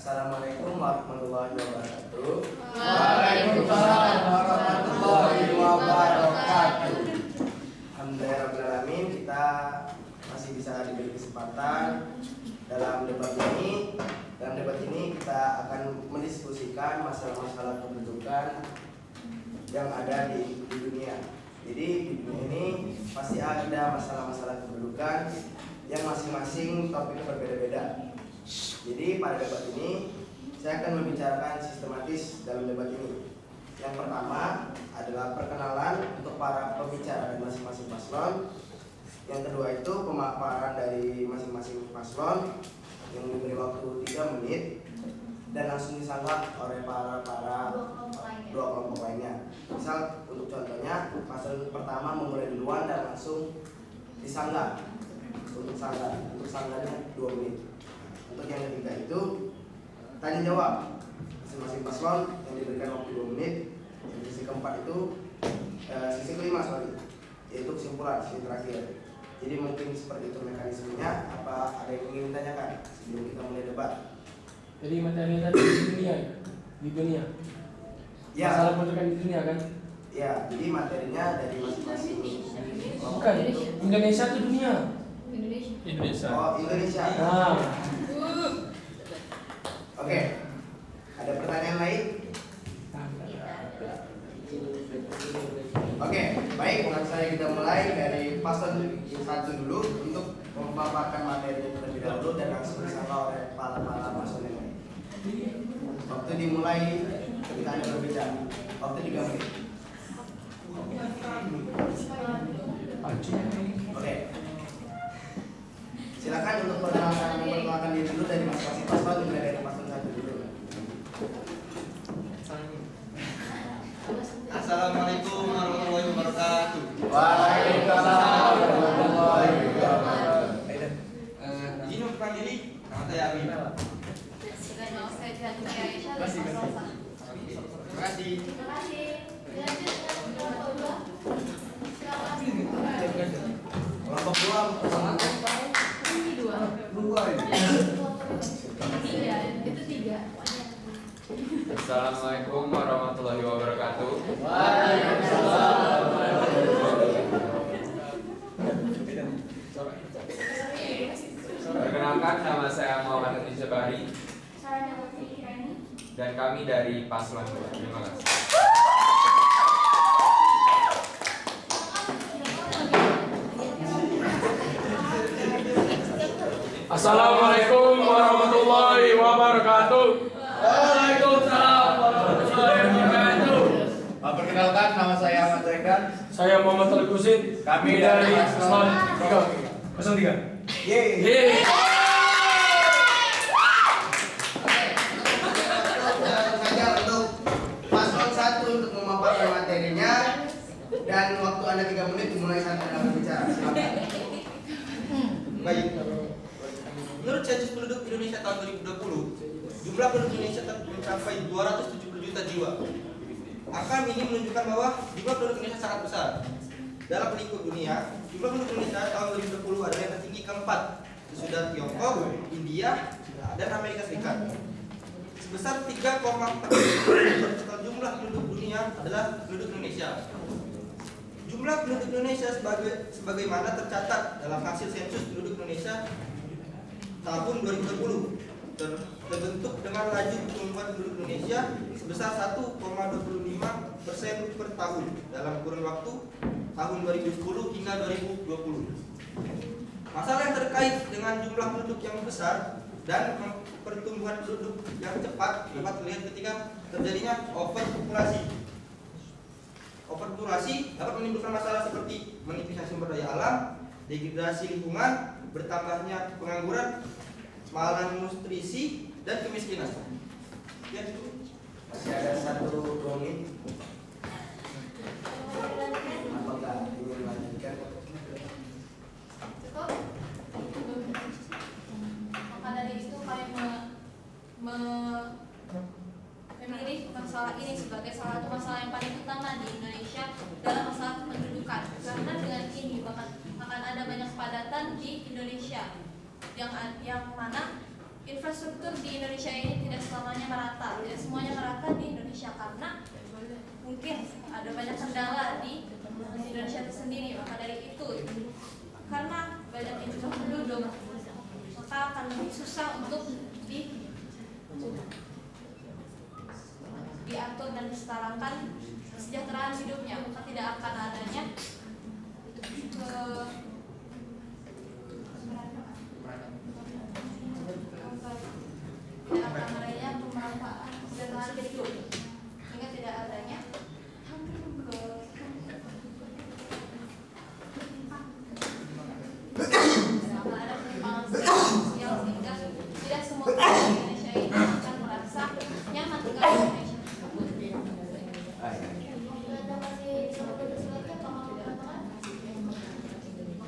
Assalamualaikum warahmatullahi wabarakatuh. Waalaikumsalam warahmatullahi wabarakatuh. Alhamdulillahirrahmanirrahim, kita masih bisa diberi kesempatan dalam debat ini. Dalam debat ini kita akan mendiskusikan masalah-masalah kependudukan yang ada di dunia. Jadi di dunia ini pasti ada masalah-masalah kependudukan yang masing-masing topiknya berbeda-beda. Jadi pada debat ini saya akan membicarakan sistematis dalam debat ini. Yang pertama adalah perkenalan untuk para pembicara dari masing-masing paslon. Yang kedua itu pemaparan dari masing-masing paslon yang diberi waktu 3 menit dan langsung disanggah oleh para dua kelompok lainnya. Misal untuk contohnya paslon pertama memulai duluan dan langsung disanggah. Untuk sanggahnya 2 menit. Untuk yang ketiga itu tanya jawab masing-masing paslon yang diberikan waktu 2 menit. Yang sesi keempat itu sesi kelima yaitu kesimpulan sesi terakhir. Jadi mungkin seperti itu mekanismenya. Apa ada yang ingin ditanyakan sebelum kita mulai debat? Jadi materi tadi di dunia. Ya. Masalah pendidikan di dunia kan? Ya, jadi materinya dari masing-masing. Bukan. Indonesia itu dunia. Indonesia. Oh, Indonesia. Nah, Oke. Ada pertanyaan lain? Oke, baik. Langsung kita mulai dari paslon 1 dulu untuk memaparkan materi terlebih dahulu dan langsung disanggah oleh para paslon yang lain. Waktu dimulai ketika Anda berbicara. Waktu 3 menit. Oke. Silakan untuk memperkenalkan diri dulu dari masing-masing paslon, dimulai dari paslon 1 dulu. Assalamualaikum warahmatullahi wabarakatuh. Waalaikumsalam warahmatullahi wabarakatuh. Izin memperkenalkan diri, nama saya Abi. Terima kasih. Kelompok 2. Assalamualaikum warahmatullahi wabarakatuh. Waalaikumsalam. Perkenalkan, nama saya Muhammad Adi Jabari dan kami dari Paslon 2. Terima kasih. Assalamualaikum warahmatullahi wabarakatuh. Waalaikumsalam warahmatullahi wabarakatuh. Perkenalkan, nama saya Ahmad Rekan. Saya Muhammad Al-Qusin. Kami dari paslon 03. Yeay. Saja untuk paslon 1 untuk memaparkan materinya dan waktu Anda 3 menit dimulai saat Anda berbicara. Silakan. Baik. Menurut sensus penduduk Indonesia tahun 2020, jumlah penduduk Indonesia mencapai 270 juta jiwa. Angka ini menunjukkan bahwa jumlah penduduk Indonesia sangat besar. Dalam lingkup dunia, jumlah penduduk Indonesia tahun 2020 adalah yang tertinggi keempat, sesudah Tiongkok, India, dan Amerika Serikat. Sebesar 3,4% total jumlah penduduk dunia adalah penduduk Indonesia. Jumlah penduduk Indonesia sebagaimana tercatat dalam hasil sensus penduduk Indonesia tahun 2020 terbentuk dengan laju pertumbuhan penduduk Indonesia sebesar 1,25% per tahun dalam kurun waktu tahun 2010 hingga 2020. Masalah yang terkait dengan jumlah penduduk yang besar dan pertumbuhan penduduk yang cepat dapat terlihat ketika terjadinya overpopulasi. Overpopulasi dapat menimbulkan masalah seperti menipisnya sumber daya alam, degradasi lingkungan, bertambahnya pengangguran, malnutrisi, dan kemiskinan. Ya, Masih ada 1-2 menit. Apakah ingin melanjutkan? Cukup. Maka dari itu kami memilih masalah ini sebagai salah satu masalah yang paling utama di Indonesia dalam masalah kependudukan. Karena dengan ini akan ada banyak kepadatan di Indonesia yang mana infrastruktur di Indonesia ini tidak selamanya merata, tidak semuanya merata di Indonesia karena mungkin ada banyak kendala di Indonesia itu sendiri. Maka dari itu, karena banyaknya jumlah penduduk, maka akan lebih susah untuk diatur dan disetarakan kesejahteraan hidupnya. Maka tidak akan adanya tidak akan adanya pemanfaatan kesejahteraan hidup, sehingga tidak adanya ada penyimpangan sosial, sehingga tidak semua orang di Indonesia ini akan merasa nyaman tinggal di Indonesia tersebut.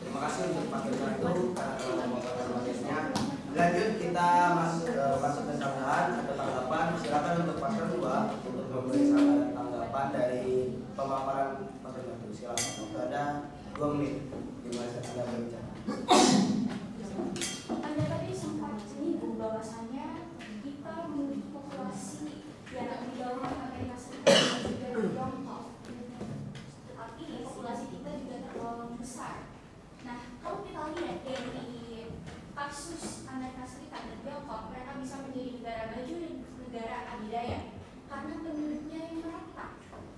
Terima kasih untuk Pak Ketua itu karena telah membawakan materinya. Lanjut kita masuk ke sambahan atau tanggapan. Silakan untuk paslon 2 untuk memberi sambahan tanggapan dari pemaparan Pak Ketua itu. Silakan. Untuk ada 2 menit di masa Anda berbicara. Anda tadi sempat menyinggung bahwasannya kita memiliki populasi yang di bawah Amerika Serikat dan juga Tiongkok. Tetapi populasi kita juga tergolong besar. Nah, kalau kita lihat dari kasus Amerika Serikat dan Tiongkok, mereka bisa menjadi negara maju dan negara adidaya karena penduduknya yang merata.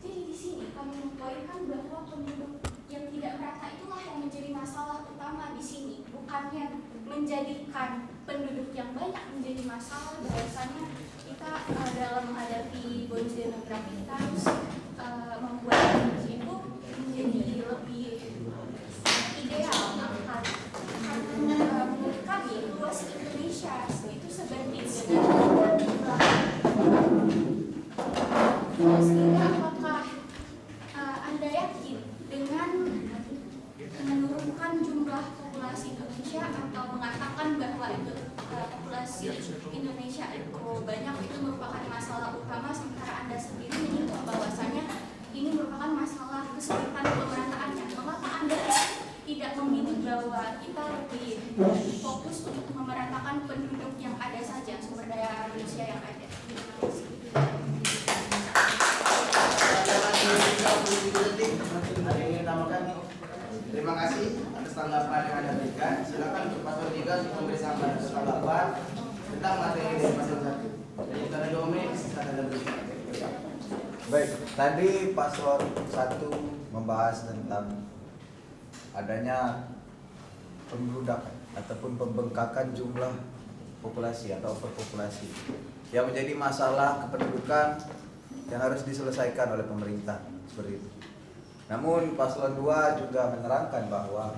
Jadi di sini kami mempoinkan bahwa penduduk yang tidak merata itulah yang menjadi masalah utama di sini, bukannya menjadikan penduduk yang banyak menjadi masalah. Bahwasanya kita dalam menghadapi bonus demografi kita harus membuat bonus itu menjadi lebih ideal. Karena menurut kami luas Indonesia itu sebanding dengan jumlah. Sehingga apakah Anda yakin dengan menurunkan jumlah populasi Indonesia atau mengatakan bahwa itu populasi Indonesia itu banyak itu merupakan masalah utama, sementara Anda sendiri menyinggung bahwasanya ini merupakan masalah kesulitan pemerataannya? Mengapa Anda tidak memilih bahwa kita lebih fokus untuk memeratakan penduduk yang ada saja, sumber daya manusia yang ada? Terima kasih atas tanggapan yang Anda berikan. Silakan untuk paslon 3 untuk memberi sambahan atau tanggapan tentang materi dari paslon 1. Jadi karena 2 menit silakan Anda berikan. Baik, tadi paslon 1 membahas tentang adanya pembludak ataupun pembengkakan jumlah populasi atau overpopulasi yang menjadi masalah kependudukan yang harus diselesaikan oleh pemerintah seperti itu. Namun paslon 2 juga menerangkan bahwa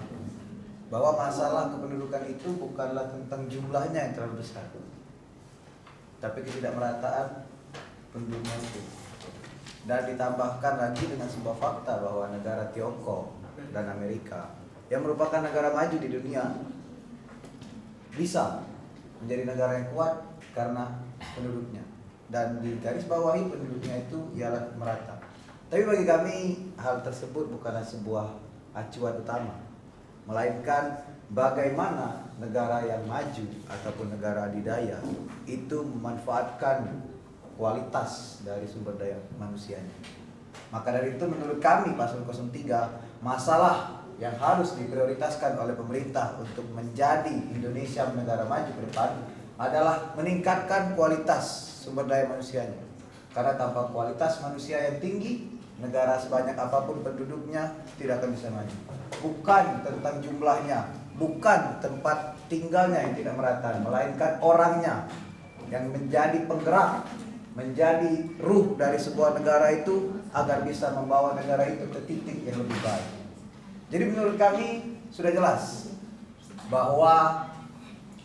masalah kependudukan itu bukanlah tentang jumlahnya yang terlalu besar, tapi ketidakmerataan penduduknya itu. Dan ditambahkan lagi dengan sebuah fakta bahwa negara Tiongkok dan Amerika yang merupakan negara maju di dunia bisa menjadi negara yang kuat karena penduduknya, dan di garis bawahi penduduknya itu ialah merata. Tapi bagi kami hal tersebut bukanlah sebuah acuan utama, melainkan bagaimana negara yang maju ataupun negara adidaya itu memanfaatkan kualitas dari sumber daya manusianya. Maka dari itu menurut kami paslon 03, masalah yang harus diprioritaskan oleh pemerintah untuk menjadi Indonesia negara maju ke depan adalah meningkatkan kualitas sumber daya manusianya. Karena tanpa kualitas manusia yang tinggi, negara sebanyak apapun penduduknya tidak akan bisa maju. Bukan tentang jumlahnya, bukan tempat tinggalnya yang tidak merata, melainkan orangnya yang menjadi penggerak, menjadi ruh dari sebuah negara itu agar bisa membawa negara itu ke titik yang lebih baik. Jadi menurut kami sudah jelas bahwa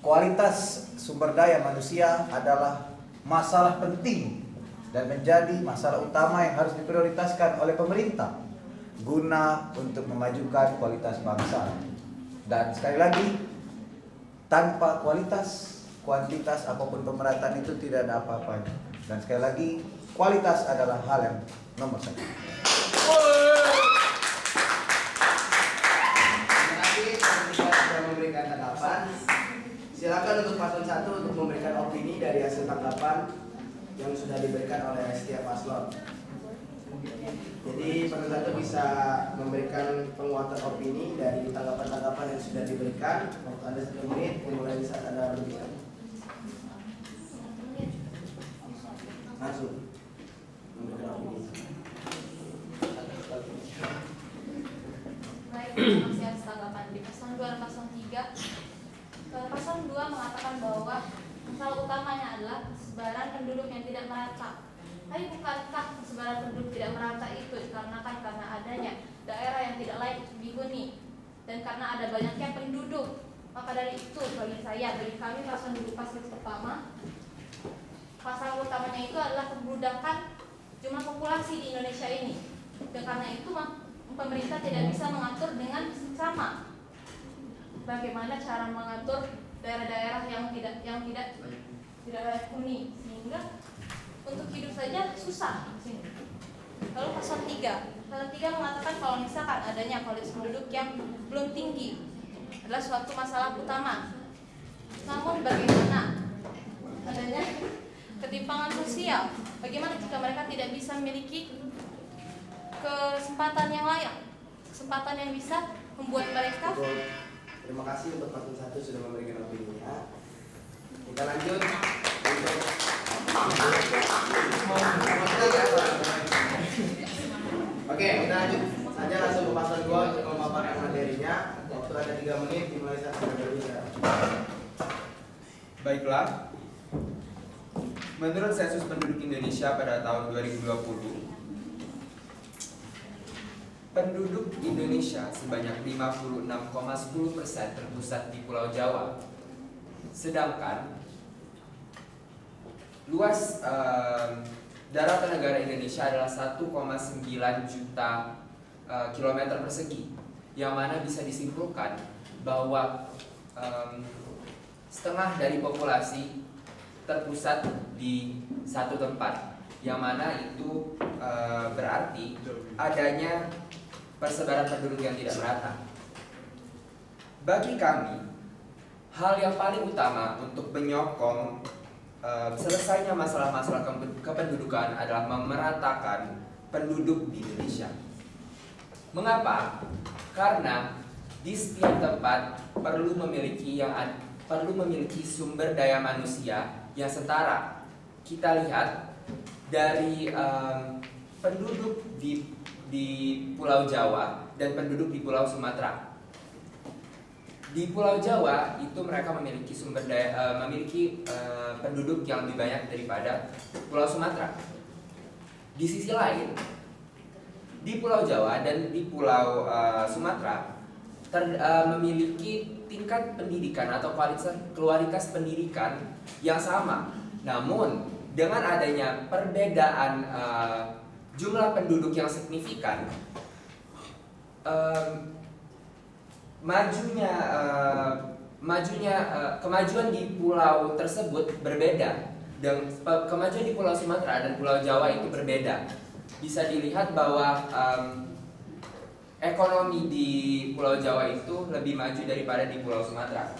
kualitas sumber daya manusia adalah masalah penting dan menjadi masalah utama yang harus diprioritaskan oleh pemerintah guna untuk memajukan kualitas bangsa. Dan sekali lagi, tanpa kualitas, kuantitas apapun pemerataan itu tidak ada apa-apanya. Dan sekali lagi, kualitas adalah hal yang nomor 1. Terima kasih sudah memberikan tanggapan. Silakan untuk paslon 1 untuk memberikan opini dari hasil tanggapan yang sudah diberikan oleh setiap paslon. Jadi paslon 1 bisa memberikan penguatan opini dari tanggapan-tanggapan yang sudah diberikan. Waktu Anda 1 menit dimulai di saat Anda berbicara. Langsung memberikan opini. Baik, terima kasih atas tanggapan. Di paslon 2 dan paslon 3, paslon 2 mengatakan bahwa masalah utamanya adalah persebaran penduduk yang tidak merata. Tapi bukankah persebaran penduduk tidak merata itu dikarenakan karena adanya daerah yang tidak layak dihuni dan karena ada banyaknya penduduk? Maka dari itu bagi kami paslon 2 paslon pertama, masalah utamanya itu adalah pembudakan jumlah populasi di Indonesia ini. Dan karena itu pemerintah tidak bisa mengatur dengan sama bagaimana cara mengatur daerah-daerah yang tidak layak huni, sehingga untuk hidup saja susah di sini. Lalu paslon 3 mengatakan kalau misalkan adanya kualitas penduduk yang belum tinggi adalah suatu masalah utama. Namun bagaimana adanya ketimpangan sosial? Bagaimana jika mereka tidak bisa memiliki kesempatan yang layak, kesempatan yang bisa membuat mereka. Terima kasih untuk paslon 1 sudah memberikan opininya. Kita lanjut Oke, kita lanjut saja langsung ke paslon 2 untuk memaparkan materinya. Waktu ada 3 menit dimulai saat Anda berbicara. Baiklah. Menurut sensus penduduk Indonesia pada tahun 2020, penduduk Indonesia sebanyak 56,10% terpusat di Pulau Jawa. Sedangkan luas daratan negara Indonesia adalah 1,9 juta kilometer persegi, yang mana bisa disimpulkan bahwa setengah dari populasi terpusat di satu tempat, yang mana itu berarti adanya persebaran penduduk yang tidak merata. Bagi kami, hal yang paling utama untuk menyokong selesainya masalah-masalah kependudukan adalah memeratakan penduduk di Indonesia. Mengapa? Karena di setiap tempat perlu memiliki sumber daya manusia yang setara. Kita lihat dari penduduk di Pulau Jawa dan penduduk di Pulau Sumatera. Di Pulau Jawa itu mereka memiliki penduduk yang lebih banyak daripada Pulau Sumatera. Di sisi lain, di Pulau Jawa dan di Pulau Sumatera memiliki tingkat pendidikan atau kualitas pendidikan yang sama. Namun dengan adanya perbedaan jumlah penduduk yang signifikan, kemajuan di pulau tersebut berbeda, dan kemajuan di Pulau Sumatera dan Pulau Jawa itu berbeda. Bisa dilihat bahwa ekonomi di Pulau Jawa itu lebih maju daripada di Pulau Sumatera.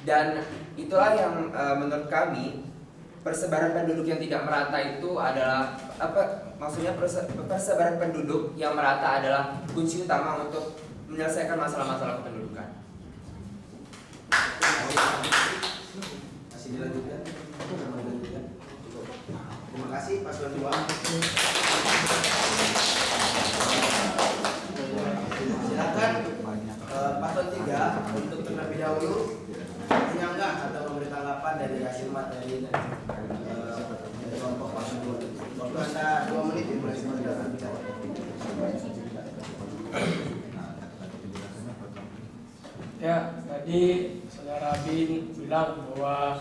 Dan itulah yang menurut kami persebaran penduduk yang tidak merata itu adalah persebaran penduduk yang merata adalah kunci utama untuk menyelesaikan masalah-masalah kependudukan. Masih dilanjutkan? Terima kasih paslon 2. Silakan paslon 3 untuk terlebih dahulu menyanggah atau memberi tanggapan dari hasil materi dari kelompok paslon 2. Waktu Anda 2 menit dimulai sebelum Anda berbicara. Ya, tadi Saudara Bin bilang bahwa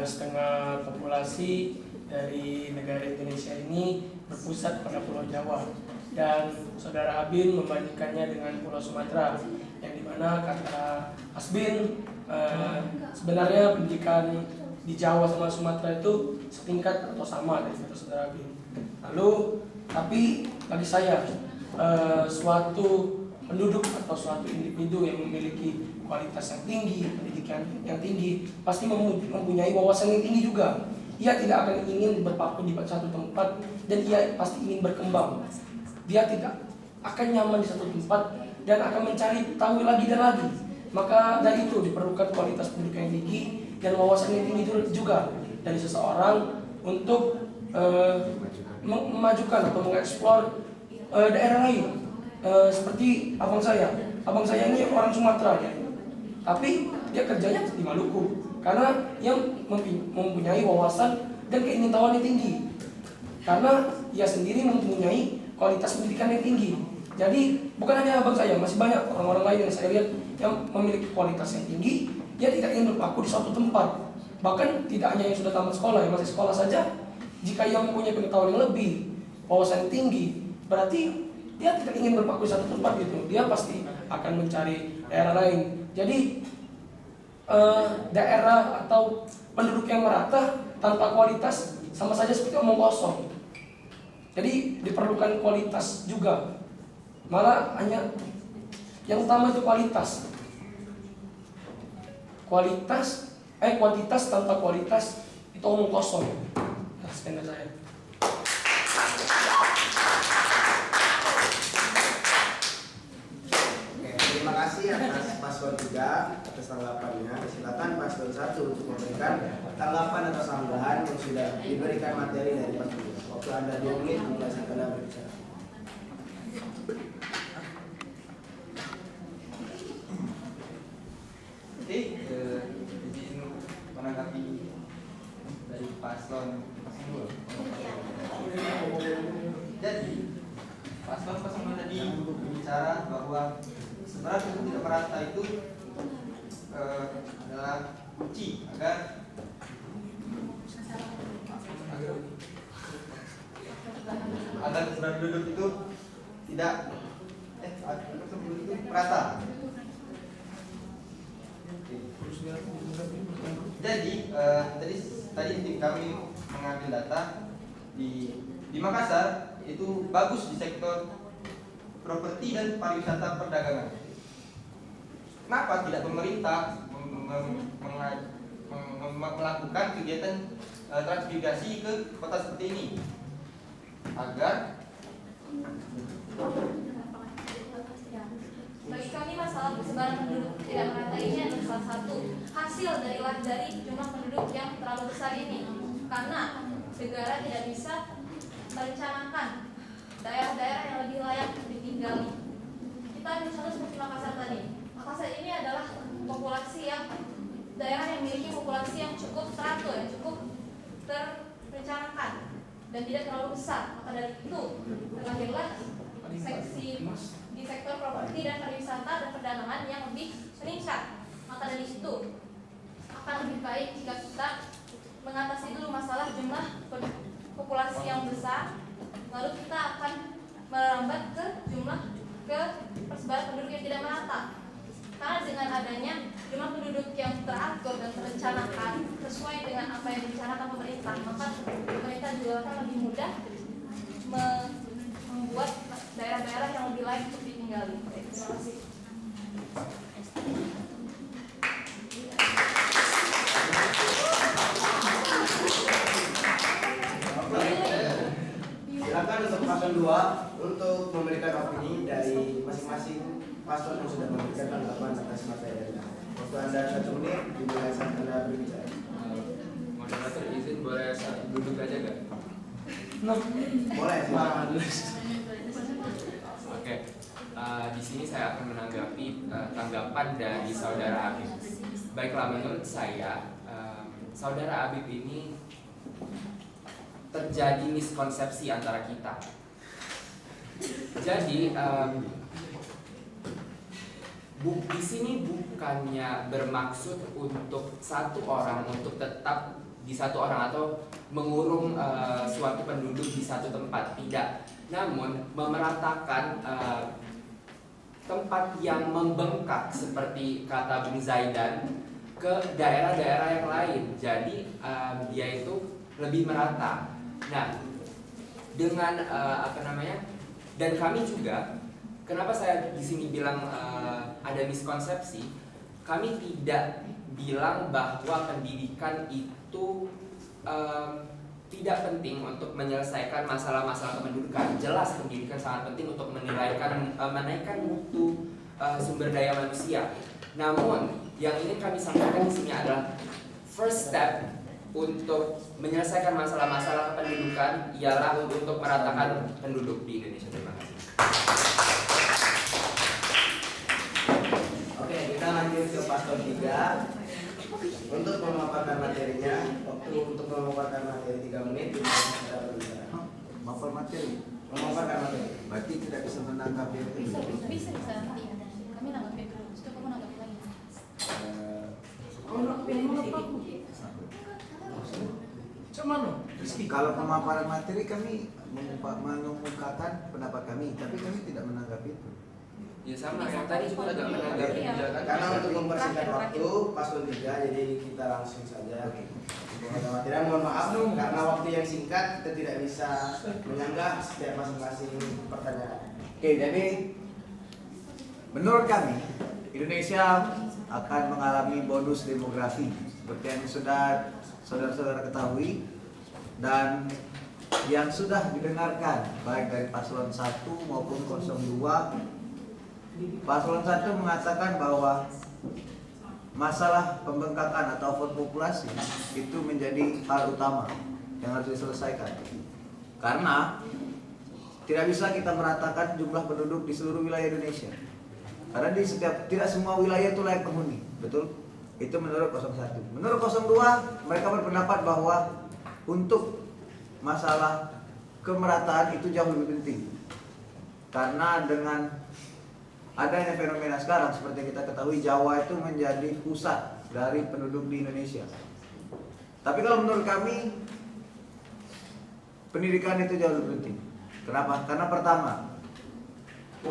setengah populasi dari negara Indonesia ini berpusat pada Pulau Jawa, dan Saudara Abin membandingkannya dengan Pulau Sumatera, yang dimana kata Asbin sebenarnya pendidikan di Jawa sama Sumatera itu setingkat atau sama dari kata Saudara Abin. Lalu tapi bagi saya suatu penduduk atau suatu individu yang memiliki kualitas yang tinggi, pendidikan yang tinggi, pasti mempunyai wawasan yang tinggi juga. Ia tidak akan ingin berpaku di satu tempat dan ia pasti ingin berkembang. Dia tidak akan nyaman di satu tempat dan akan mencari tahu lagi dan lagi. Maka dari itu diperlukan kualitas pendidikan yang tinggi dan wawasan yang tinggi juga dari seseorang untuk memajukan atau mengeksplor daerah lain. Seperti abang saya ini orang Sumatera ya, tapi dia kerjanya di Maluku karena yang mempunyai wawasan dan keingintahuan yang tinggi, karena ia sendiri mempunyai kualitas pendidikan yang tinggi. Jadi bukan hanya abang saya, masih banyak orang-orang lain yang saya lihat yang memiliki kualitas yang tinggi. Dia tidak ingin berpaku di suatu tempat, bahkan tidak hanya yang sudah tamat sekolah, yang masih sekolah saja. Jika ia mempunyai pengetahuan yang lebih, wawasan yang tinggi, berarti dia tidak ingin berpaku di satu tempat gitu. Dia pasti akan mencari daerah lain. Jadi daerah atau penduduk yang merata tanpa kualitas sama saja seperti omong kosong. Jadi diperlukan kualitas juga. Malah hanya yang utama itu kualitas. Kuantitas tanpa kualitas itu omong kosong. Nah, sekian dari saya. Terima kasih atas paslon 3 atas tanggapannya. Silakan paslon 1 untuk memberikan tanggapan atau sanggahan yang sudah diberikan materi dari paslon 2. Waktu Anda 2 menit dimulai saat Anda berbicara. Oke, izin menanggapi dari paslon 2. Jadi paslon 2 tadi berbicara bahwa sebenarnya penduduk tidak merata itu adalah kunci agar penduduk itu tidak penduduk itu merata. Jadi tadi tim kami mengambil data di Makassar itu bagus di sektor properti dan pariwisata perdagangan. Kenapa tidak pemerintah melakukan kegiatan transmigrasi ke kota seperti ini agar Bagi kami masalah persebaran penduduk tidak merata ini adalah salah satu hasil dari jumlah penduduk yang terlalu besar ini, karena negara tidak bisa merencanakan daerah-daerah yang lebih layak ditinggali. Kita misalnya seperti Makassar tadi. Makassar ini adalah daerah yang memiliki populasi yang cukup teratur, yang cukup terrencanakan dan tidak terlalu besar. Maka dari itu terlahirlah di sektor properti dan pariwisata dan perdagangan yang lebih meningkat. Maka dari itu akan lebih baik jika kita mengatasi dulu masalah jumlah populasi yang besar, lalu kita akan merambat ke persebaran penduduk yang tidak merata. Karena dengan adanya jumlah penduduk yang teratur dan terencanakan sesuai dengan apa yang direncanakan pemerintah, maka pemerintah juga akan lebih mudah membuat daerah-daerah yang lebih layak untuk ditinggali. Terima kasih. Silakan untuk paslon 2 untuk memberikan opini dari masing-masing paslon yang sudah memberikan tanggapan atas materi. Waktu Anda 1 menit dimulai saat Anda berbicara. Moderator izin boleh duduk aja gak? Boleh, silakan. Oke, di sini saya akan menanggapi tanggapan dari saudara Habib. Baiklah, menurut saya saudara Habib ini terjadi miskonsepsi antara kita. Jadi di sini bukannya bermaksud untuk satu orang untuk tetap di satu orang atau mengurung suatu penduduk di satu tempat, tidak. Namun memeratakan tempat yang membengkak seperti kata Bung Zaidan ke daerah-daerah yang lain. Jadi dia itu lebih merata. Nah, dengan dan kami juga, kenapa saya di sini bilang ada miskonsepsi? kami tidak bilang bahwa pendidikan itu tidak penting untuk menyelesaikan masalah-masalah kependudukan. Jelas pendidikan sangat penting untuk menaikkan mutu sumber daya manusia. Namun yang ingin kami sampaikan di sini adalah first step untuk menyelesaikan masalah-masalah kependudukan ialah untuk meratakan penduduk di Indonesia. Terima kasih. Oke, kita lanjut ke paslon 3. Untuk memaparkan materinya, waktu untuk memaparkan materi 3 menit, kita berbicara. Mapel materi. Memaparkan materi. Berarti tidak bisa menanggapi itu. Bisa nanti. Kami nanggapi dulu. Setelah kamu nanggapi lagi. Kalau pemaparan materi kami mengemukakan pendapat kami, tapi kami tidak menanggapi itu. Ya sama, yang tadi juga agak menanggapi Iya. juga kan. Karena untuk mempersingkat waktu, paslon 3, jadi kita langsung saja. Pemaparan materi, mohon maaf karena waktu yang singkat kita tidak bisa menyanggah setiap masing-masing pertanyaan. Oke, jadi menurut kami Indonesia akan mengalami bonus demografi seperti yang sudah saudara-saudara ketahui dan yang sudah didengarkan baik dari paslon 1 maupun 02. Paslon 1 mengatakan bahwa masalah pembengkakan atau overpopulasi itu menjadi hal utama yang harus diselesaikan. Karena tidak bisa kita meratakan jumlah penduduk di seluruh wilayah Indonesia. Karena tidak semua wilayah itu layak penghuni, betul? Itu menurut 01. Menurut 02, mereka berpendapat bahwa untuk masalah kemerataan itu jauh lebih penting. Karena dengan adanya fenomena sekarang seperti kita ketahui, Jawa itu menjadi pusat dari penduduk di Indonesia. Tapi kalau menurut kami pendidikan itu jauh lebih penting. Kenapa? Karena pertama,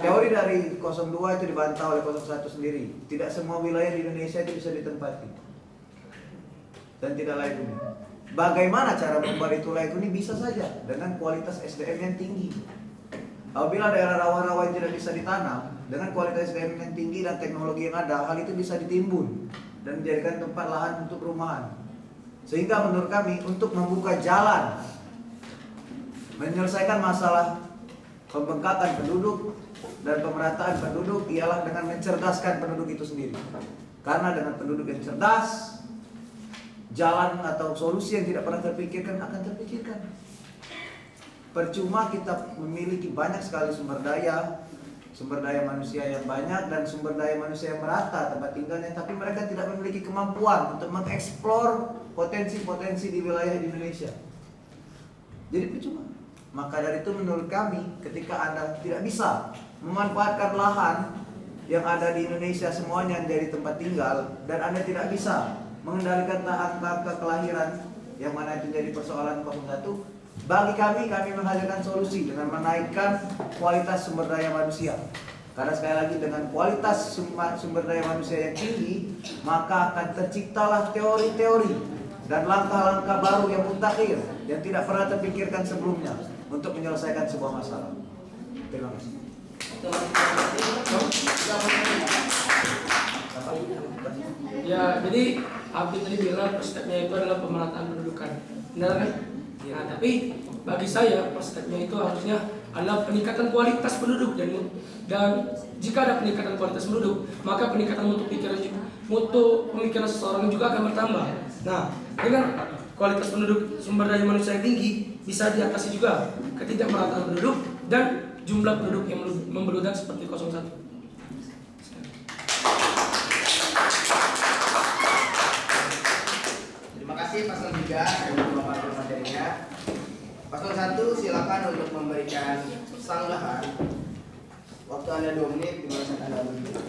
teori dari 02 itu dibantah oleh 01 sendiri. Tidak semua wilayah di Indonesia itu bisa ditempati dan tidak layak huni. Bagaimana cara membuat itu layak huni? Bisa saja dengan kualitas SDM yang tinggi. Apabila daerah rawa-rawa yang tidak bisa ditanam, dengan kualitas SDM yang tinggi dan teknologi yang ada, hal itu bisa ditimbun dan menjadikan tempat lahan untuk perumahan. Sehingga menurut kami untuk membuka jalan menyelesaikan masalah pembengkakan penduduk dan pemerataan penduduk ialah dengan mencerdaskan penduduk itu sendiri. Karena dengan penduduk yang cerdas, jalan atau solusi yang tidak pernah terpikirkan akan terpikirkan. Percuma kita memiliki banyak sekali sumber daya manusia yang banyak dan sumber daya manusia yang merata tempat tinggalnya, tapi mereka tidak memiliki kemampuan untuk mengeksplor potensi-potensi di wilayah di Indonesia. Jadi percuma. Maka dari itu menurut kami, ketika Anda tidak bisa memanfaatkan lahan yang ada di Indonesia semuanya menjadi tempat tinggal, dan Anda tidak bisa mengendalikan angka kelahiran yang mana itu jadi persoalan 01, bagi kami menghadirkan solusi dengan menaikkan kualitas sumber daya manusia. Karena sekali lagi dengan kualitas sumber daya manusia yang tinggi, maka akan terciptalah teori-teori dan langkah-langkah baru yang mutakhir yang tidak pernah terpikirkan sebelumnya untuk menyelesaikan sebuah masalah. Terima kasih. Ya, jadi Abdi tadi bilang first step-nya itu adalah pemerataan pendudukan. Benar kan? Nah, tapi bagi saya first step-nya itu harusnya adalah peningkatan kualitas penduduk dan jika ada peningkatan kualitas penduduk, maka peningkatan mutu pemikiran seseorang juga akan bertambah. Nah, dengan kualitas penduduk sumber daya manusia yang tinggi bisa diatasi juga ketidakmerataan penduduk dan jumlah penduduk yang membeludak seperti 01. Terima kasih paslon 3 yang memaparkan materinya. Paslon 1 silakan untuk memberikan sanggahan. Waktu Anda 2 menit, dimana Anda berbicara.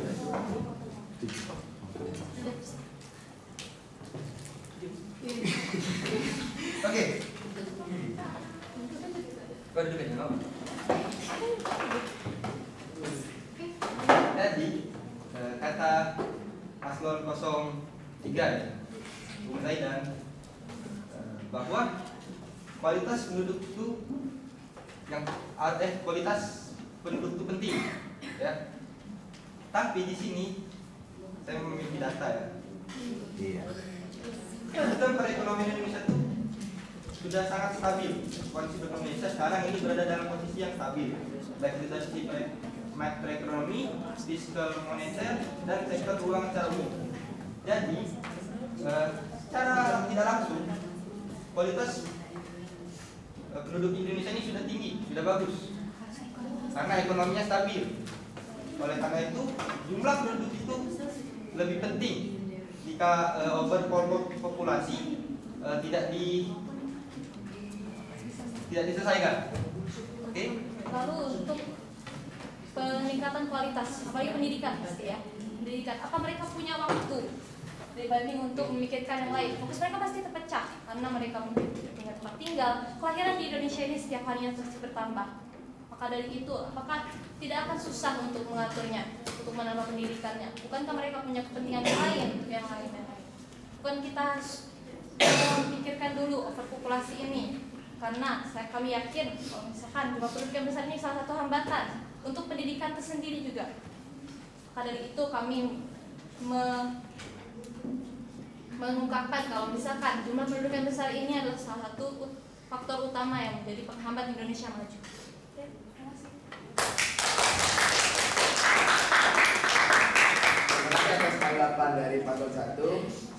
Oke. Kau duduk aja, nggak apa. Jadi kata paslon 03 ya, Bung Zaidan, bahwa kualitas penduduk itu kualitas penduduk itu penting, ya. Tapi di sini saya memiliki data ya. Iya. Sistem perekonomian Indonesia itu sudah sangat stabil. Kondisi Indonesia sekarang ini berada dalam posisi yang stabil, baik itu dari sisi makroekonomi, fiskal moneter, dan sektor keuangan secara umum. Jadi, secara tidak langsung, kualitas penduduk Indonesia ini sudah tinggi, sudah bagus, karena ekonominya stabil. Oleh karena itu, jumlah penduduk itu lebih penting jika overpopulasi tidak diselesaikan. Oke? Lalu untuk peningkatan kualitas, apalagi pendidikan pasti ya. Pendidikan, apa mereka punya waktu dibanding untuk memikirkan yang lain? Fokus mereka pasti terpecah karena mereka mungkin tidak punya tempat tinggal. Kelahiran di Indonesia ini setiap harinya terus bertambah. Maka dari itu, apakah tidak akan susah untuk mengaturnya, untuk menambah pendidikannya? Bukankah mereka punya kepentingan yang lain untuk yang lain? Bukan kita harus memikirkan dulu overpopulasi ini, karena kami yakin kalau misalkan jumlah penduduk yang besar ini salah satu hambatan untuk pendidikan tersendiri juga. Maka dari itu kami mengungkapkan kalau misalkan jumlah penduduk yang besar ini adalah salah satu faktor utama yang menjadi penghambat Indonesia maju. Oke, terima kasih. Terima kasih atas tanggapan dari paslon 1.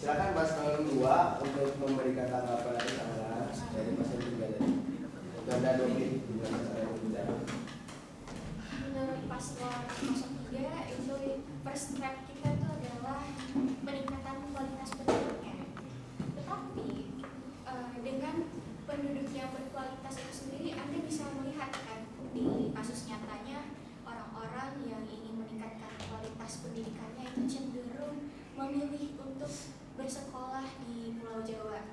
Silakan paslon 2 untuk memberikan tanggapan atas tanggapan dari paslon 3 tadi. Anda 2 menit bicara. Menurut paslon 03 itu first step kita itu adalah peningkatan kualitas penduduknya. Tetapi dengan penduduk yang berkualitas itu sendiri, Anda bisa melihat kan di kasus nyatanya orang-orang yang ingin meningkatkan kualitas pendidikannya itu cenderung memilih untuk bersekolah di Pulau Jawa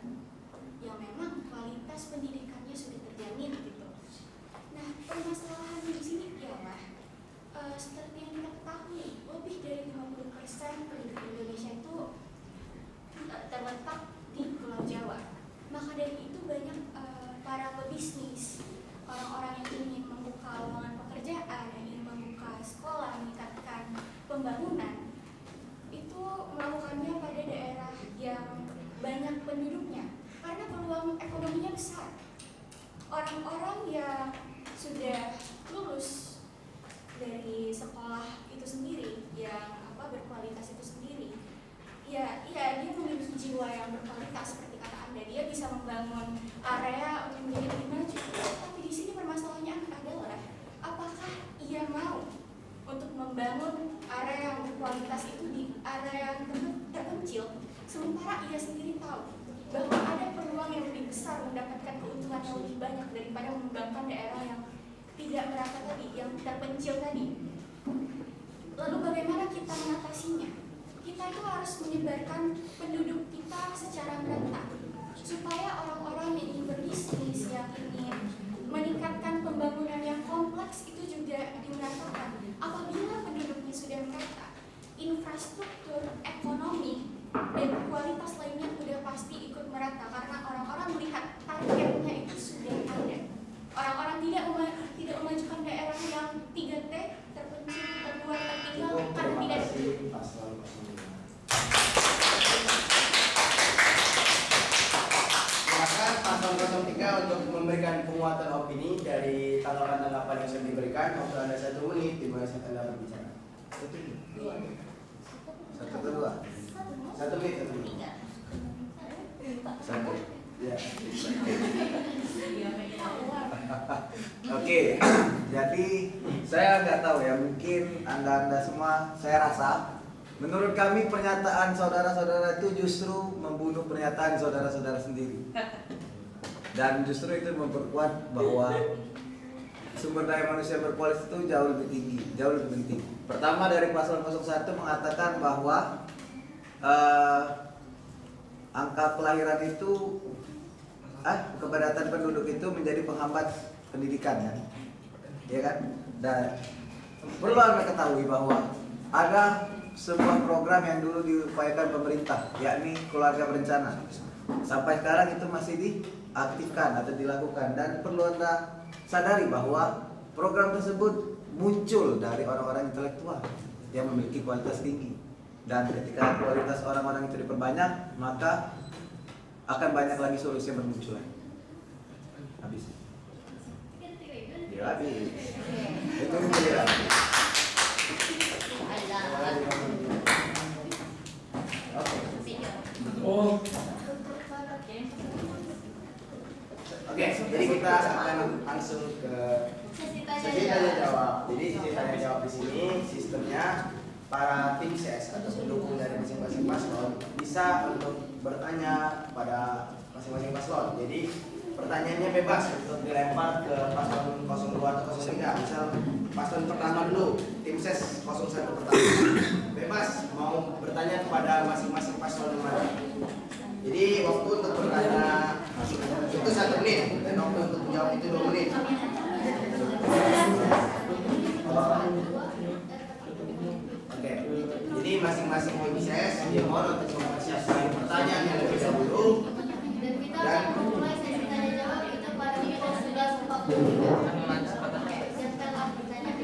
yang memang kualitas pendidikannya sudah terjamin gitu. Nah, permasalahan di sini ialah seperti yang kita ketahui, lebih dari 50% penduduk Indonesia itu terletak di Pulau Jawa. Maka dari itu banyak para pebisnis, orang-orang yang ingin membuka lowongan pekerjaan, yang ingin membuka sekolah, meningkatkan pembangunan, itu melakukannya pada daerah yang banyak penduduknya, karena peluang ekonominya besar. Orang-orang yang sudah lulus dari sekolah itu sendiri, yang berkualitas itu sendiri, ya dia memiliki jiwa yang berkualitas seperti kata Anda, dia bisa membangun area untuk menjadi lebih maju. Tapi di sini permasalahannya adalah apakah ia mau untuk membangun area yang berkualitas itu di area yang terpencil, sementara ia sendiri tahu bahwa ada peluang yang lebih besar mendapatkan keuntungan yang lebih banyak daripada mengembangkan daerah yang tidak merata tadi, yang terpencil tadi. Lalu bagaimana kita mengatasinya? Kita itu harus menyebarkan penduduk kita secara merata, supaya orang-orang yang ingin berbisnis, yang ingin meningkatkan pembangunan yang kompleks itu juga dimeratakan. Apabila penduduknya sudah merata, infrastruktur, ekonomi, dan kualitas lainnya sudah pasti ikut merata, karena orang-orang melihat targetnya itu sudah ada. Orang-orang tidak memajukan daerah yang 3T, terpencil, terluar, tertinggal, karena tidak ada. Silakan paslon 03 untuk memberikan penguatan opini dari tanggapan-tanggapan yang sudah diberikan. Waktu Anda 1 menit, di mana Anda berbicara. 1 menit. 1 kedua. 1 menit. 1. Ya. Oke, jadi saya nggak tahu ya, mungkin anda semua, saya rasa menurut kami pernyataan saudara-saudara itu justru membunuh pernyataan saudara-saudara sendiri, dan justru itu memperkuat bahwa sumber daya manusia berkualitas itu jauh lebih tinggi, jauh lebih penting. Pertama, dari paslon 01 mengatakan bahwa angka kelahiran itu kepadatan penduduk itu menjadi penghambat pendidikan, ya kan? Dan perlu Anda ketahui bahwa ada sebuah program yang dulu diupayakan pemerintah, yakni keluarga berencana. Sampai sekarang itu masih diaktifkan atau dilakukan, dan perlu Anda sadari bahwa program tersebut muncul dari orang-orang intelektual yang memiliki kualitas tinggi. Dan ketika kualitas orang-orang itu diperbanyak, maka akan banyak lagi solusi yang bermunculan. Habis. Ya habis. Itu giliran. Oh, Oke, jadi kita akan langsung ke sesi tanya jawab. Jadi sesi tanya jawab di sini sistemnya para tim ses atau pendukung dari masing-masing paslon bisa untuk bertanya pada masing-masing paslon. Jadi pertanyaannya bebas untuk dilempar ke paslon 02 atau 03. Misal paslon pertama dulu, tim ses 01 pertama. Bebas mau bertanya kepada masing-masing paslon yang mana. Jadi waktu untuk bertanya itu 1 menit dan waktu untuk menjawab itu 2 menit. Oke, jadi masing-masing tim ses dimohon untuk mempersiapkan pertanyaan yang lebih dahulu. Dan kita akan memulai sesi tanya jawab itu pada pukul 11.43. Siapkanlah pertanyaan.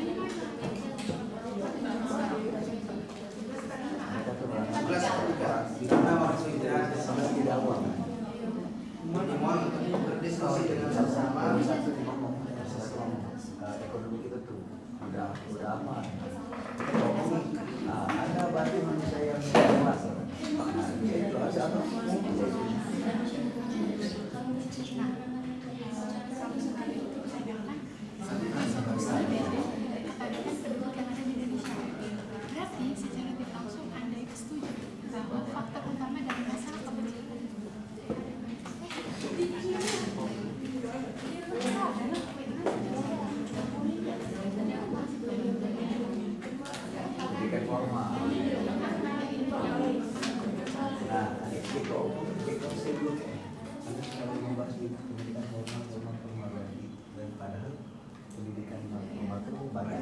11.43. Di mana maksudnya sama tidak uang. Dimohon untuk berdiskusi dengan bersama. Ekonomi kita tuh udah aman. Nah, ada berarti manusia yang kelas. Dia itu ada apa? Berarti secara tidak langsung Anda itu setuju bahwa faktor utama dari masalah kebencian Pendidikan formal. Nah, itu sebelum Anda sekali membahas pendidikan formal lagi, dan padahal pendidikan formal itu banyak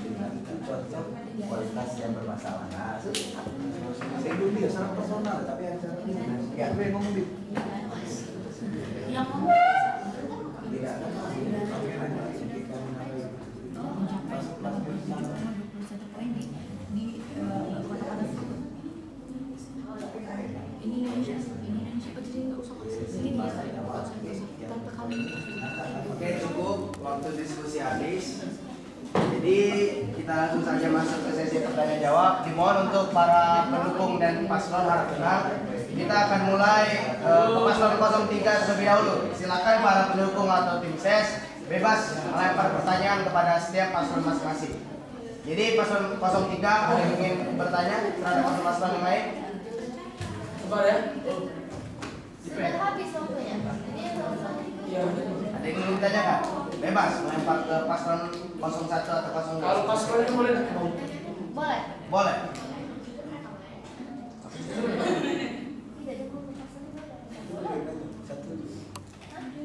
dengan cocok kualitas yang bermasalah. Nah, saya dulu dia sangat personal, tapi acara ini nggak gue ngomong di Yang ngomong tidak ada kami hanya pendidikan pas bersama. Oke, cukup waktu diskusi habis. Jadi kita langsung saja masuk ke sesi pertanyaan jawab. Dimohon untuk para pendukung dan paslon harap tenang. Kita akan mulai ke paslon 03 terlebih dahulu. Silakan para pendukung atau tim ses bebas melempar pertanyaan kepada setiap paslon masing-masing. Jadi paslon 03 ada yang ingin bertanya terhadap paslon yang lain? coba ya. sudah habis waktunya. Jadi nggak usah. Iya. Ada yang ingin ditanyakan? Bebas melempar ke paslon 01 atau 02. Kalau paslonnya boleh nggak? Boleh. Boleh.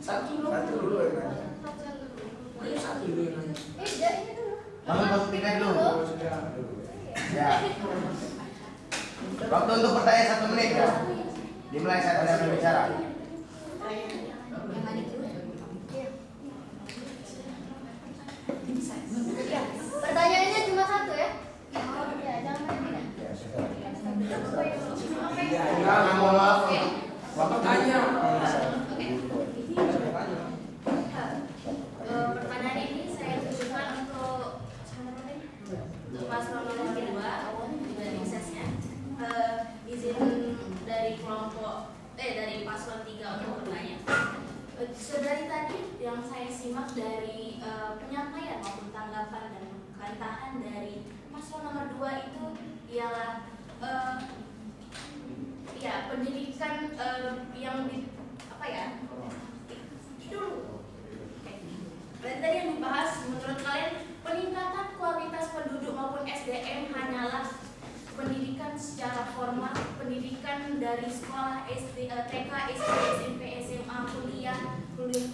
Satu dulu. Satu dulu yang nanya. Satu dulu yang nanya. Ini dulu. Paslon 03 dulu. Sudah. Ya. Waktu untuk bertanya 1 menit ya. Dimulai saat Anda berbicara. Ya, pertanyaannya cuma satu ya? Ya, jangan banyak. Ya, mohon maaf untuk waktu Tanya. Pertanyaan ini saya tujukan untuk paslon nomor 2 dari sesnya. Izin dari dari paslon 3 untuk bertanya. Sedari tadi yang saya simak dari penyampaian maupun tanggapan dan bantahan dari paslon nomor 2 itu ialah ya pendidikan yang di apa ya itu dan tadi yang dibahas menurut kalian peningkatan kualitas penduduk maupun SDM hanyalah pendidikan secara formal, pendidikan dari sekolah SD, TK, SD, SMP, SMA, kuliah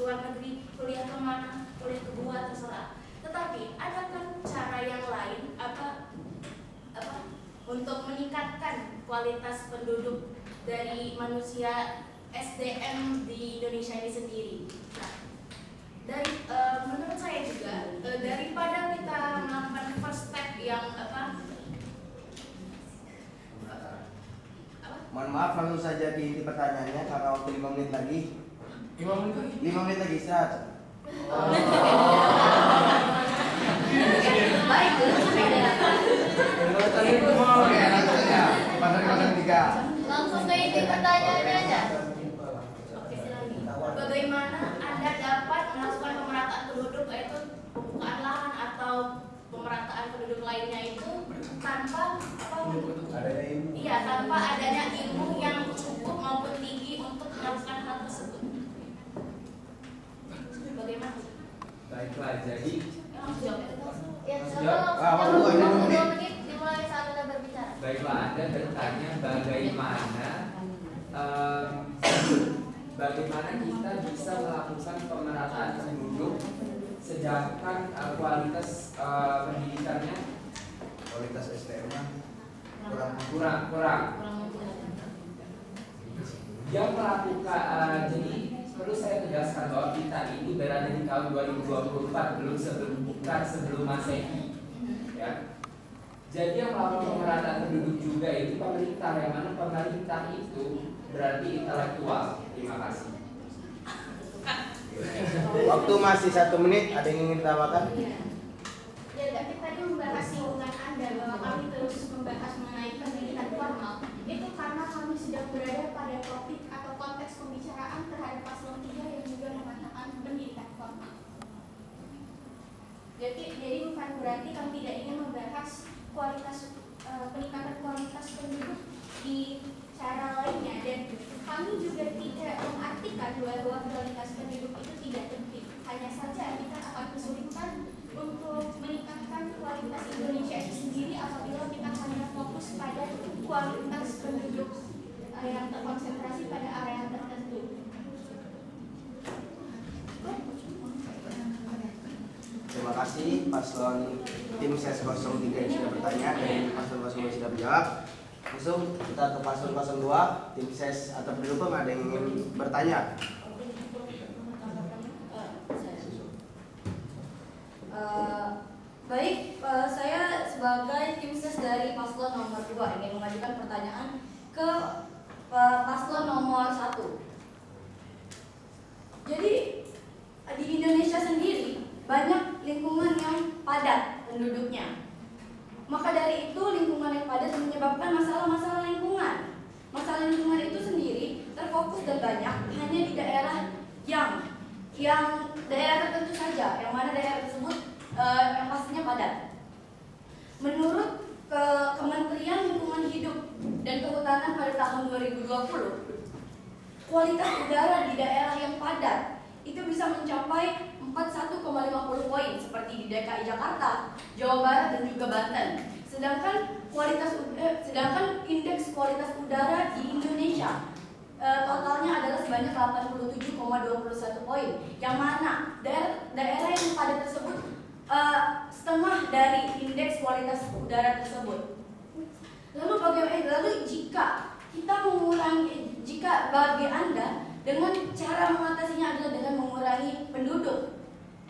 luar negeri, kuliah kemana, kuliah kedua terserah. Tetapi adakah cara yang lain apa untuk meningkatkan kualitas penduduk dari manusia SDM di Indonesia ini sendiri? Nah, dari menurut saya juga daripada kita melakukan first step yang Maaf, langsung saja ke inti pertanyaannya karena waktu 5 menit lagi. 5 menit lagi. 5 menit lagi istirahat. Baik, Oke, langsung saja. Pasal 03. langsung ke inti pertanyaannya aja. Bagaimana Anda dapat melakukan pemerataan penduduk, yaitu pembukaan lahan atau pemerataan penduduk lainnya itu tanpa Adanya ilmu. iya, tanpa adanya ilmu yang cukup maupun tinggi untuk melakukan hal tersebut. Bagaimana? Baiklah, jadi Langsung jawab. Ya, Waktu Anda 2 menit. 2 menit dimulai saat Anda berbicara. baiklah, Anda bertanya bagaimana kita bisa melakukan pemerataan penduduk sedangkan kualitas pendidikannya Kualitas SDM-nya kurang. Yang melakukan jadi perlu saya tegaskan bahwa kita ini berada di tahun 2024 bukan sebelum Masehi, ya. Jadi yang melakukan pemerataan penduduk juga itu pemerintah, yang mana pemerintah itu berarti intelektual. Terima kasih. Waktu masih 1 menit, ada yang ingin ditambahkan? Ya, tapi tadi membahas lingkungan Anda bahwa kami terus membahas mengenai pendidikan formal itu karena kami sedang berada pada topik atau konteks pembicaraan terhadap paslon 3 yang juga mengatakan pendidikan formal. Jadi bukan berarti kami tidak ingin membahas peningkatan kualitas penduduk di cara lainnya, dan kami juga tidak mengartikan bahwa kualitas penduduk itu tidak penting. Hanya saja kita akan kesulitan untuk meningkatkan kualitas Indonesia itu sendiri apabila kita hanya fokus pada kualitas penduduk yang terkonsentrasi pada area tertentu. Terima kasih paslon tim SES 03 yang sudah bertanya dan paslon 02 sudah menjawab. Langsung kita ke paslon 02, tim SES atau pendukung, ada yang ingin bertanya? Baik, saya sebagai tim ses dari paslon nomor 2 ingin mengajukan pertanyaan ke paslon nomor 1. Jadi di Indonesia sendiri banyak lingkungan yang padat penduduknya. Maka dari itu lingkungan yang padat menyebabkan masalah-masalah lingkungan. Masalah lingkungan itu sendiri terfokus dan banyak hanya di daerah yang daerah tertentu saja, yang mana daerah tersebut yang pastinya padat. Menurut Kementerian Lingkungan Hidup dan Kehutanan pada tahun 2020, kualitas udara di daerah yang padat itu bisa mencapai 41,50 poin seperti di DKI Jakarta, Jawa Barat dan juga Banten. Sedangkan indeks kualitas udara di Indonesia totalnya adalah sebanyak 87,21 poin. Yang mana daerah yang padat tersebut setengah dari indeks kualitas udara tersebut. Lalu bagaimana? Lalu jika kita jika bagi Anda dengan cara mengatasinya adalah dengan mengurangi penduduk,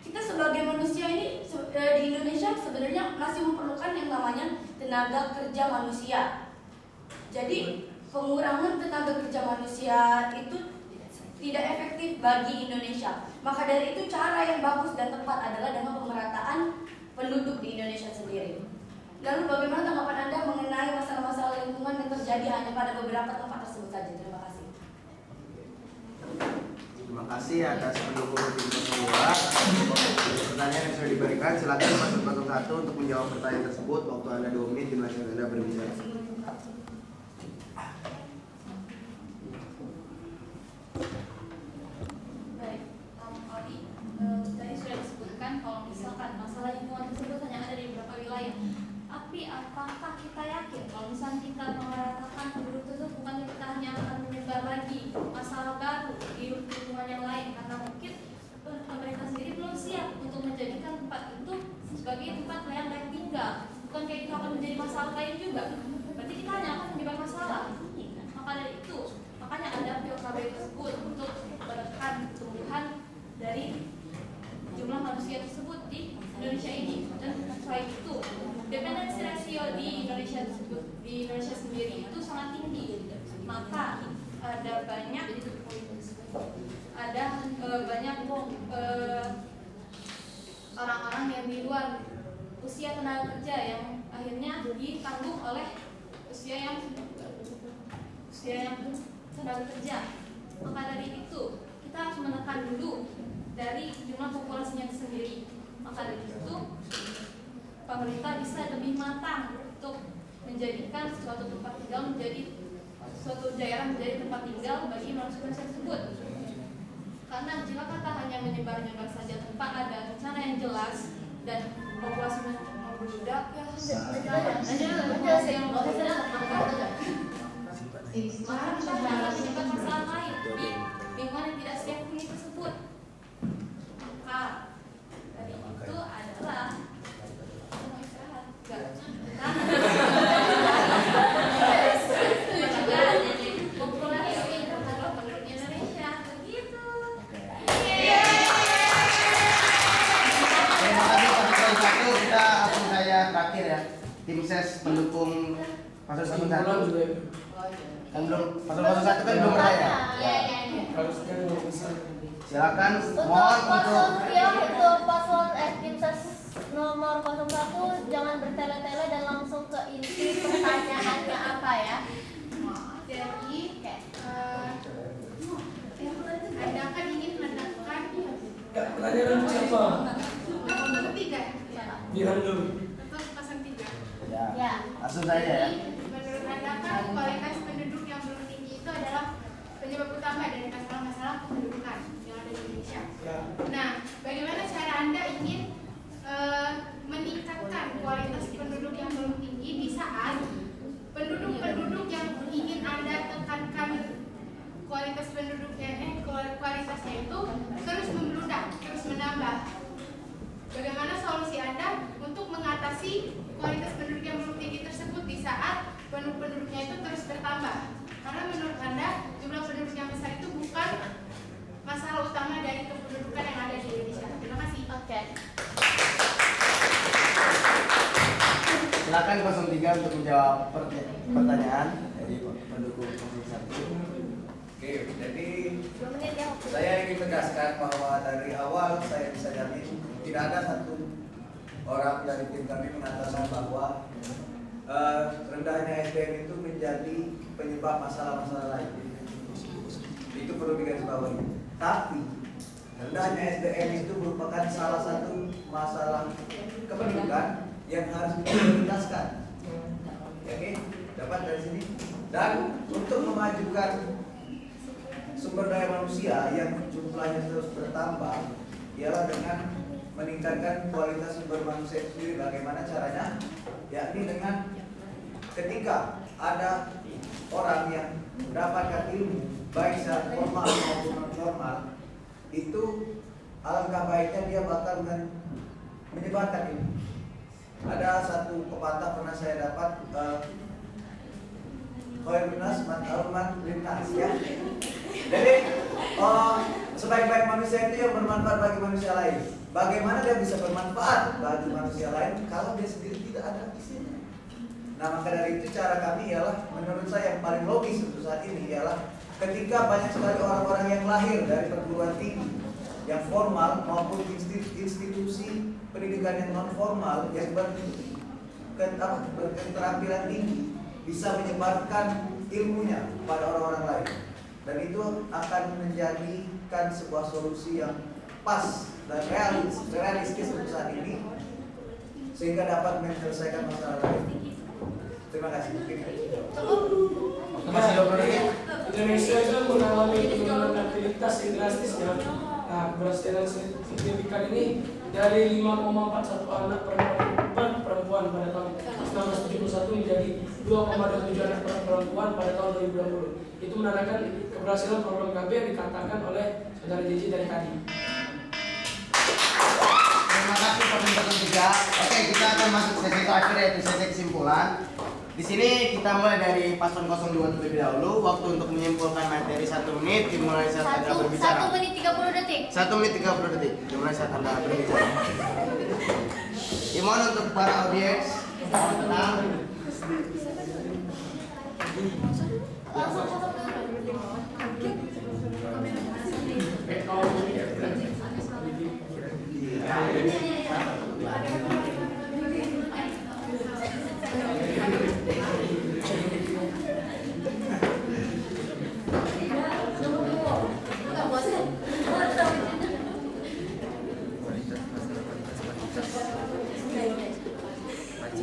kita sebagai manusia ini di Indonesia sebenarnya masih memerlukan yang namanya tenaga kerja manusia. Jadi pengurangan tenaga kerja manusia itu tidak efektif bagi Indonesia. Maka dari itu cara yang bagus dan tepat adalah dengan pemerataan penduduk di Indonesia sendiri. Lalu bagaimana tanggapan Anda mengenai masalah-masalah lingkungan yang terjadi hanya pada beberapa tempat tersebut saja? Terima kasih. Terima kasih atas pendukung tim 02. Pertanyaan yang sudah diberikan, silakan paslon 01 untuk menjawab pertanyaan tersebut. Waktu Anda 2 menit, dimulai Anda berbicara. Baik, tadi sudah disebutkan kalau misalkan masalah lingkungan tersebut hanya ada di beberapa wilayah. Tapi apakah kita yakin kalau misalnya kita memeratakan penduduk tersebut, bukan kita hanya akan menyebar lagi masalah baru di lingkungan yang lain, karena mungkin pemerintah sendiri belum siap untuk menjadikan tempat itu sebagai tempat yang layak tinggal. Bukan kayak itu akan menjadi masalah lain juga. Berarti kita hanya akan menyebabkan masalah. Maka dari itu, makanya ada POKB tersebut untuk menekan pertumbuhan dari jumlah manusia tersebut di Indonesia ini. Dan selain itu, dependensi rasio di Indonesia tersebut, di Indonesia sendiri itu sangat tinggi. maka ada banyak orang-orang yang di luar usia tenaga kerja yang akhirnya ditanggung oleh usia yang tenaga kerja. Maka dari itu kita harus menekan dulu dari jumlah populasinya sendiri. Maka dari itu pemerintah bisa lebih matang untuk menjadikan suatu tempat tinggal menjadi suatu daerah menjadi tempat tinggal bagi manusia tersebut. Karena jika kata hanya menyebar-nyebar saja tanpa ada rencana yang jelas dan populasi membludak, maka kita akan menyebabkan masalah lain di lingkungan yang tidak siap huni tersebut. Maka dari itu adalah populasi adalah penduduk Indonesia begitu. Terima kasih paslon 1. Kita langsung saya terakhir ya. Tim ses pendukung paslon 1. Kan belum paslon 1 kan belum bertanya. Silakan mohon untuk paslon tim ses nomor 01 jangan bertele-tele dan langsung ke inti pertanyaannya apa ya. Jadi, Anda kan ingin menekan Pertanyaan siapa? nomor 3 Bilang dulu. untuk pasang 3. ya. Langsung saja ya. Menurut Anda kan kualitas penduduk yang belum tinggi itu adalah penyebab utama dari masalah-masalah kependudukan yang ada di Indonesia. Nah, bagaimana cara Anda ingin meningkatkan kualitas penduduk yang belum tinggi di saat penduduk-penduduk yang ingin Anda tekankan kualitasnya itu terus membludak, terus menambah. Bagaimana solusi Anda untuk mengatasi kualitas penduduk yang belum tinggi tersebut di saat penduduknya itu terus bertambah? Karena menurut Anda jumlah penduduk yang besar itu bukan masalah utama dari kependudukan yang ada di Indonesia. Terima kasih. Oke. Silakan 03 untuk menjawab pertanyaan dari pendukung 01. Oke, jadi 2 menit ya. saya ingin tegaskan bahwa dari awal saya bisa jamin tidak ada satu orang dari tim kami mengatakan bahwa rendahnya SDM itu menjadi penyebab masalah-masalah lain. Itu perlu digarisbawahi. Tapi rendahnya SDM itu merupakan salah satu masalah kependudukan yang harus diprioritaskan. Oke, dapat dari sini. Dan untuk memajukan sumber daya manusia yang jumlahnya terus bertambah ialah dengan meningkatkan kualitas sumber manusia itu sendiri. Bagaimana caranya? Yakni dengan ketika ada orang yang mendapatkan ilmu baik secara formal maupun non formal, itu alangkah baiknya dia bakal menyebarkan ilmu. Ada satu pepatah pernah saya dapat, Khoirnas man alman linnas ya. Jadi sebaik-baik manusia itu yang bermanfaat bagi manusia lain. Bagaimana dia bisa bermanfaat bagi manusia lain kalau dia sendiri tidak ada isinya? Nah, maka dari itu cara kami ialah, menurut saya yang paling logis untuk saat ini ialah ketika banyak sekali orang-orang yang lahir dari perguruan tinggi yang formal maupun institusi pendidikan yang non formal yang berketerampilan tinggi bisa menyebarkan ilmunya pada orang-orang lain, dan itu akan menjadikan sebuah solusi yang pas dan realistis untuk saat ini sehingga dapat menyelesaikan masalah lain. Terima kasih. Indonesia itu mengalami penurunan aktivitas yang drastis ya. Nah, keberhasilan signifikan ini dari 5,41 anak perempuan pada tahun 1971 menjadi 2,27 anak perempuan pada tahun 2020. Itu menandakan keberhasilan program KB yang dikatakan oleh saudara Jiji dari tadi. Terima kasih pemerintah 3. Oke, kita akan masuk sesi terakhir yaitu sesi kesimpulan. Di sini kita mulai dari paslon 02 terlebih dahulu. Waktu untuk menyimpulkan materi 1 menit dimulai saat Anda berbicara. 1 menit 30 detik. 1 menit 30 detik dimulai saat Anda berbicara. Dimohon untuk para audiens mohon tenang. Langsung kosong dulu.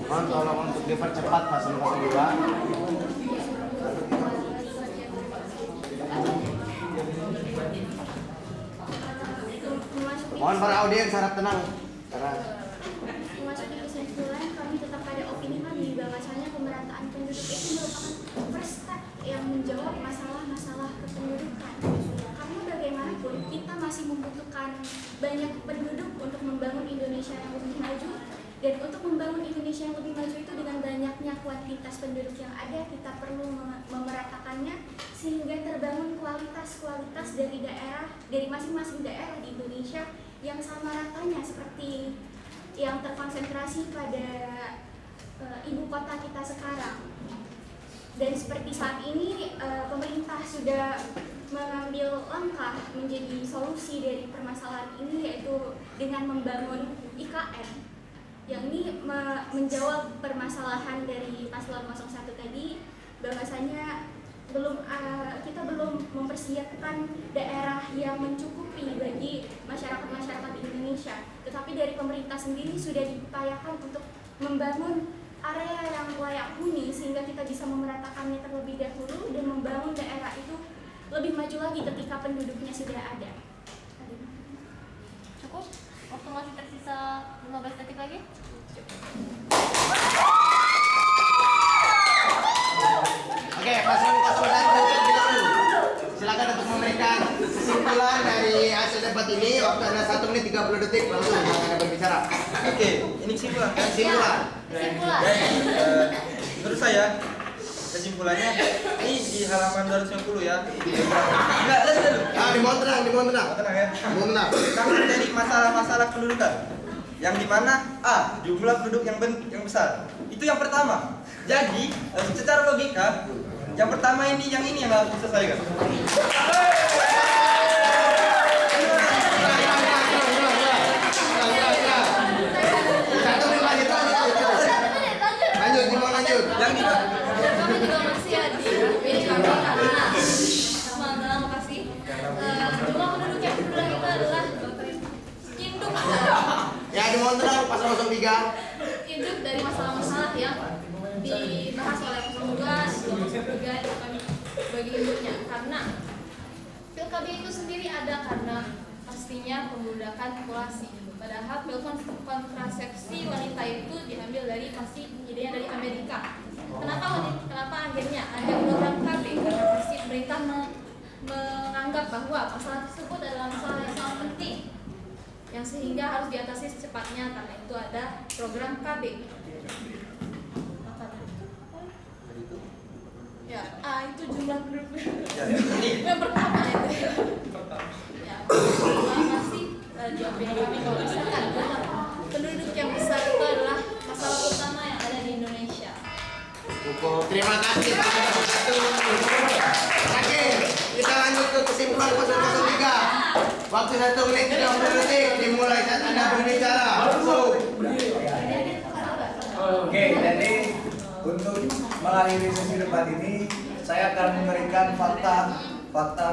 Mohon tolong untuk dipercepat pasal 02. Mohon para audiens harap tenang. Karena Memasuki kesimpulan, kami tetap pada opini kami bahwasanya pemerataan penduduk itu merupakan first step yang menjawab masalah-masalah kependudukan. Karena bagaimanapun kita masih membutuhkan banyak penduduk untuk membangun Indonesia yang lebih maju. Dan untuk membangun Indonesia yang lebih maju itu dengan banyaknya kuantitas penduduk yang ada, kita perlu memeratakannya sehingga terbangun kualitas-kualitas dari daerah, dari masing-masing daerah di Indonesia yang sama ratanya seperti yang terkonsentrasi pada ibu kota kita sekarang. Dan seperti saat ini pemerintah sudah mengambil langkah menjadi solusi dari permasalahan ini, yaitu dengan membangun IKN yang ini menjawab permasalahan dari paslon 01 tadi, bahwasanya kita belum mempersiapkan daerah yang mencukupi bagi masyarakat di Indonesia. Tetapi dari pemerintah sendiri sudah diupayakan untuk membangun area yang layak huni sehingga kita bisa memeratakannya terlebih dahulu dan membangun daerah itu lebih maju lagi ketika penduduknya sudah ada. Cukup? Waktu masih tersisa 15 detik lagi. oke, paslon 01 terlebih dahulu. Silakan untuk memberikan kesimpulan dari hasil debat ini. Waktu Anda 1 menit 30 detik langsung Anda berbicara. Oke, ini kesimpulan kan? Kesimpulan. Kesimpulan. Menurut saya kesimpulannya ini di halaman 290 ya. Enggak, lihat dulu. Dimohon tenang. Tenang ya. Mohon tenang. Karena terjadi masalah-masalah pendudukan yang dimana jumlah penduduk yang besar itu yang pertama. Jadi secara logika yang pertama ini yang harus diselesaikan. Lanjut. Yang di Kami juga masih ada di opini kami karena dalam lokasi jumlah penduduk yang berkurang itu adalah induk Ya, dimohon tenang pasal 03. induk dari masalah-masalah yang dibahas oleh 02 bagi induknya, karena PILKB itu sendiri ada karena pastinya pembudakan populasi. Padahal pil kontrasepsi wanita itu diambil dari idenya dari Amerika. Kenapa akhirnya ada program KB? Karena pasti pemerintah menganggap bahwa masalah tersebut adalah masalah yang sangat penting, yang sehingga harus diatasi secepatnya. Karena itu ada program KB. Ya, itu jumlah penduduk yang pertama itu. Ya, masih di opini kami kalau misalkan penduduk yang besar itu adalah masalah utama yang ada di Indonesia. Cukup, terima kasih. Oke, kita lanjut ke kesimpulan pasal 03. Waktu 1 menit 30 detik dimulai saat Anda berbicara. Oke, jadi untuk mengakhiri sesi debat ini, saya akan memberikan fakta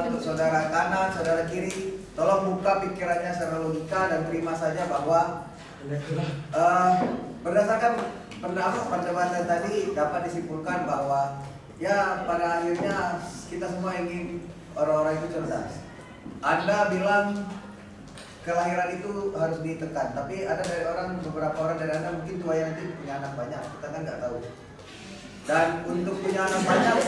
untuk saudara kanan, saudara kiri. Tolong buka pikirannya secara logika dan terima saja bahwa berdasarkan perdebatan tadi dapat disimpulkan bahwa ya pada akhirnya kita semua ingin orang-orang itu cerdas. Anda bilang kelahiran itu harus ditekan, tapi ada beberapa orang dari Anda mungkin tua yang nanti punya anak banyak, kita kan nggak tahu. Dan untuk punya anak banyak,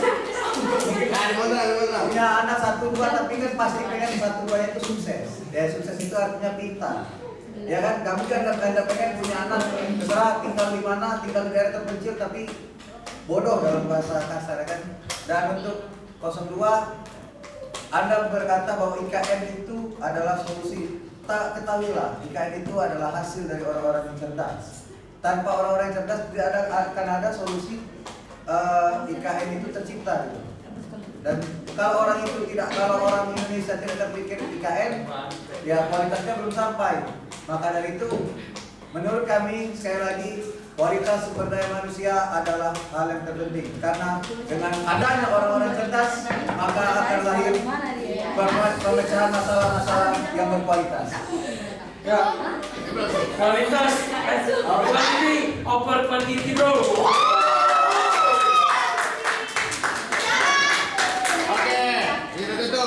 punya anak 1-2 tapi kan pasti pengen 1-2 itu sukses. Ya sukses itu artinya pintar. Ya kan, kamu kan Anda pengen punya anak besar, tinggal di mana, tinggal di daerah terpencil tapi bodoh dalam bahasa kasar kan. Dan untuk 02, Anda berkata bahwa IKN itu adalah solusi. Tak ketahuilah, IKN itu adalah hasil dari orang-orang yang cerdas. Tanpa orang-orang yang cerdas tidak akan ada solusi IKN itu tercipta gitu. Dan kalau orang Indonesia tidak terpikir IKN, ya kualitasnya belum sampai. Maka dari itu, menurut kami sekali lagi kualitas sumber daya manusia adalah hal yang terpenting. Karena dengan adanya orang-orang cerdas, maka akan lahir pemecahan masalah-masalah yang berkualitas. Ya, kualitas quality over quantity bro. Oke, itu.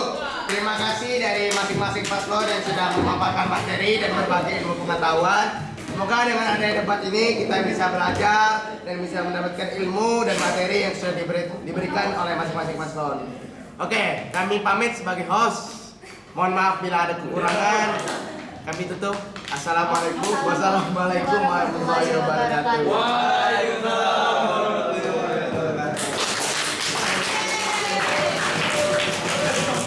Terima kasih dari masing-masing paslon yang sudah memaparkan materi dan berbagi ilmu pengetahuan. Semoga dengan adanya debat ini kita bisa belajar dan bisa mendapatkan ilmu dan materi yang sudah diberikan oleh masing-masing paslon. Oke, kami pamit sebagai host. Mohon maaf bila ada kekurangan. Kami tutup. Assalamualaikum warahmatullahi wabarakatuh. Waalaikumsalam.